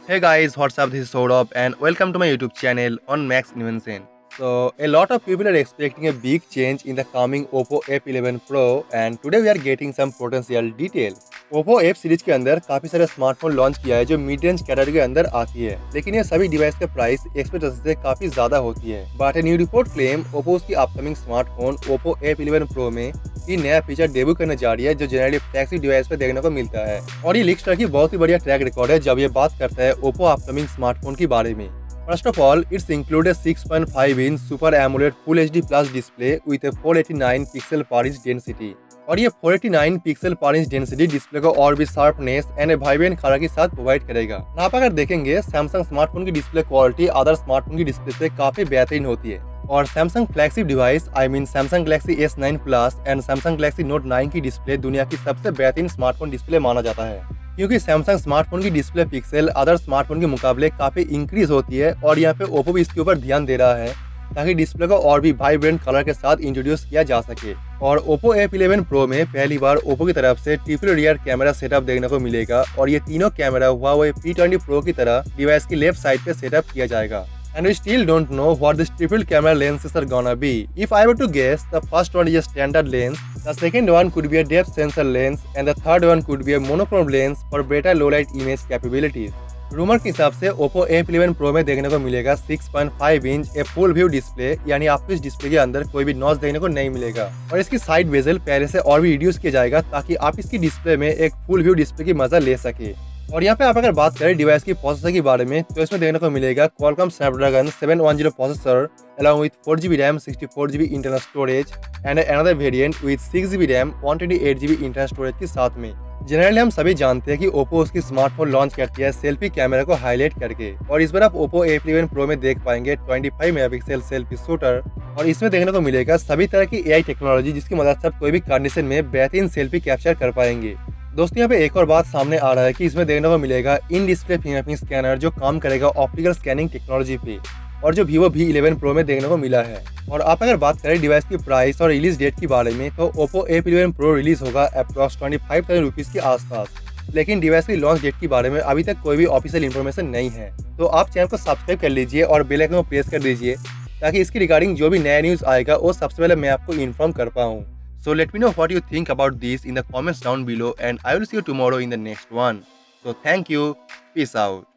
Hey guys, what's up? This is Saurabh and welcome to my YouTube channel on Max Invention. So, a lot of people are expecting a big change in the coming Oppo F11 Pro and today we are getting some potential details. Oppo F series के अंदर काफी सारे smartphone launch किया है जो mid range category के अंदर आती है, लेकिन ये सभी डिवाइस का प्राइस एक्सपेक्टेशन से काफी ज्यादा होती है। But a new report claim Oppo की upcoming smartphone Oppo F11 Pro में ये नया फीचर डेब्यू करने जा रही है जो जनरली फ्लैगशिप डिवाइस पर देखने को मिलता है और ये लीक्सटर की बहुत ही बढ़िया ट्रैक रिकॉर्ड है जब ये बात करता है ओप्पो अपकमिंग स्मार्टफोन के बारे में। First of all, it's included 6.5-inch Super AMOLED Full HD Plus display with a 489 pixel per inch density। और ये 489 पिक्सल पर इंच डेंसिटी डिस्प्ले को और भी शार्पनेस एंड वाइब्रेंट कलर के साथ प्रोवाइड करेगा। आप अगर देखेंगे सैमसंग स्मार्टफोन की डिस्प्ले क्वालिटी अदर स्मार्टफोन की डिस्प्ले से काफी बेहतरीन होती है और Samsung flagship device Samsung Galaxy S9 plus and Samsung Galaxy note 9 की डिस्प्ले दुनिया की सबसे बेहतरीन स्मार्टफोन डिस्प्ले माना जाता है, क्योंकि सैमसंग स्मार्टफोन की डिस्प्ले पिक्सल अदर स्मार्टफोन के मुकाबले काफी इंक्रीज होती है और यहाँ पे ओप्पो भी इसके ऊपर ध्यान दे रहा है ताकि डिस्प्ले को और भी वाइब्रेंट कलर के साथ इंट्रोड्यूस किया जा सके। और Oppo F11 Pro में पहली बार ओप्पो की तरफ से ट्रिपल रियर कैमरा सेटअप देखने को मिलेगा और ये तीनों कैमरा Huawei P20 Pro की तरह डिवाइस की लेफ्ट साइड पे सेटअप किया जाएगा। And we still don't know what these triple camera lenses are gonna be. If I were to guess, the first one is a standard lens, the second one could be a depth sensor lens, and the third one could be a monochrome lens for better low light image capabilities. Rumour के हिसाब से Oppo F11 Pro में देखने को मिलेगा 6.5 inch a full view display, यानी आपको इस डिस्प्ले के अंदर कोई भी नॉच देखने को नहीं मिलेगा और इसकी साइड बेजल पहले से और भी रिड्यूस किया जाएगा ताकि आप इसकी डिस्प्ले में एक फुल व्यू डिस्प्ले की मजा ले सके। और यहाँ पे आप अगर बात करें डिवाइस की प्रोसेसर के बारे में तो इसमें देखने को मिलेगा Qualcomm Snapdragon 710 processor along with 4GB RAM 64GB internal storage and another variant with 6GB RAM 128GB internal storage के साथ में। जनरली हम सभी जानते हैं कि ओप्पो उसकी स्मार्टफोन लॉन्च करती है सेल्फी कैमरा को हाईलाइट करके और इस बार आप Oppo F11 Pro में देख पाएंगे 25 मेगापिक्सल सेल्फी शूटर और इसमें देखने को मिलेगा सभी तरह की AI टेक्नोलॉजी जिसकी मदद से आप कोई भी कंडीशन में बेहतरीन सेल्फी कैप्चर कर पाएंगे। दोस्तों यहाँ पे एक और बात सामने आ रहा है कि इसमें देखने को मिलेगा इन डिस्प्ले फिंगरप्रिंट स्कैनर जो काम करेगा ऑप्टिकल स्कैनिंग टेक्नोलॉजी पे और जो Vivo V11 Pro में देखने को मिला है। और आप अगर बात करें डिवाइस की प्राइस और रिलीज डेट के बारे में तो Oppo F11 Pro रिलीज होगा अप्रॉक्स 25,000 रुपीज के आसपास, लेकिन डिवाइस की लॉन्च डेट के बारे में अभी तक कोई भी ऑफिशियल इन्फॉर्मेशन नहीं है। तो आप चैनल को सब्सक्राइब कर लीजिए और बेल आइकन को प्रेस कर दीजिए ताकि इसकी रिगार्डिंग जो भी नया न्यूज आएगा वो सबसे पहले मैं आपको इन्फॉर्म कर पाऊँ। So let me know what you think about this in the comments down below and I will see you tomorrow in the next one. So thank you. Peace out.